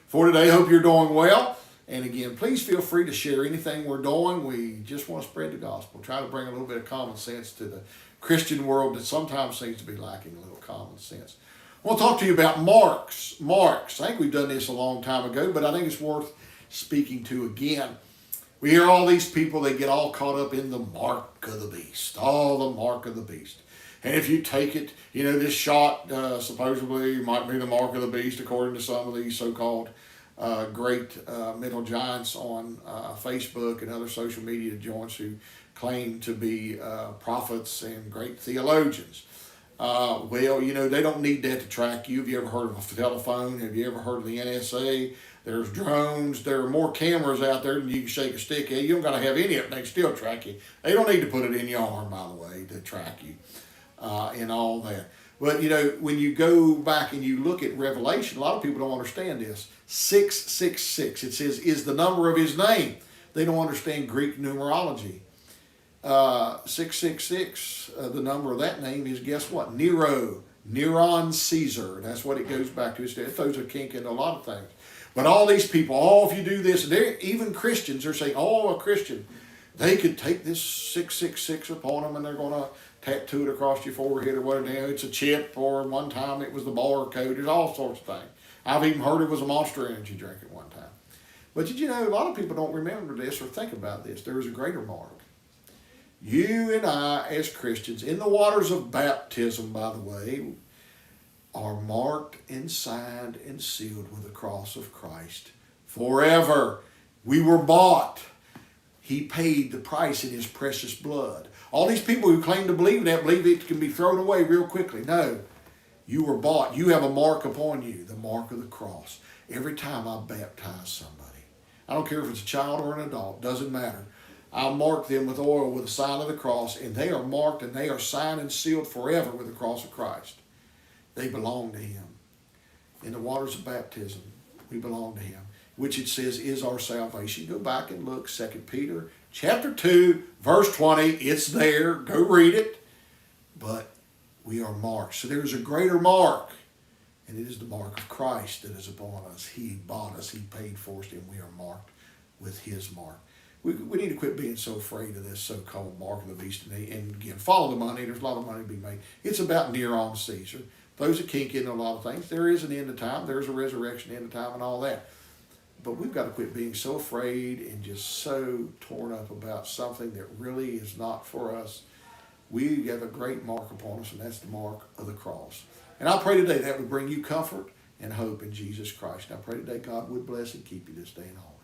for today. Hope you're doing well. And again, please feel free to share anything we're doing. We just want to spread the gospel, try to bring a little bit of common sense to the Christian world that sometimes seems to be lacking a little common sense. I want to talk to you about marks. Marks. I think we've done this a long time ago, but I think it's worth speaking to again. We hear all these people, they get all caught up in the mark of the beast. The mark of the beast. And if you take it, this shot supposedly might be the mark of the beast according to some of these so-called great mental giants on Facebook and other social media joints who claim to be prophets and great theologians. They don't need that to track you. Have you ever heard of a telephone? Have you ever heard of the NSA? There's drones. There are more cameras out there than you can shake a stick at. You don't got to have any of it. They can still track you. They don't need to put it in your arm, by the way, to track you and all that. But, when you go back and you look at Revelation, a lot of people don't understand this. 666, it says, is the number of his name. They don't understand Greek numerology. 666, the number of that name is, guess what? Neron Caesar. That's what it goes back to. It throws a kink into a lot of things. But all these people, if you do this, even Christians are saying, a Christian, they could take this 666 upon them and they're going to tattoo it across your forehead or whatever. It's a chip, or one time it was the barcode. There's all sorts of things. I've even heard it was a Monster Energy drink at one time. But did you know, a lot of people don't remember this or think about this. There is a greater mark. You and I, as Christians, in the waters of baptism, by the way, are marked and signed and sealed with the cross of Christ forever. We were bought. He paid the price in his precious blood. All these people who claim to believe that, believe it can be thrown away real quickly. No, you were bought. You have a mark upon you, the mark of the cross. Every time I baptize somebody, I don't care if it's a child or an adult, doesn't matter. I mark them with oil with the sign of the cross, and they are marked and they are signed and sealed forever with the cross of Christ. They belong to him. In the waters of baptism, we belong to him, which it says is our salvation. Go back and look, 2 Peter chapter 2, verse 20. It's there. Go read it. But we are marked. So there is a greater mark, and it is the mark of Christ that is upon us. He bought us. He paid for us, and we are marked with his mark. We need to quit being so afraid of this so-called mark of the beast. And again, follow the money. There's a lot of money to be made. It's about Neron Caesar. Those that kink into a lot of things. There is an end of time. There's a resurrection end of time and all that. But we've got to quit being so afraid and just so torn up about something that really is not for us. We have a great mark upon us, and that's the mark of the cross. And I pray today that would bring you comfort and hope in Jesus Christ. And I pray today God would bless and keep you this day and all.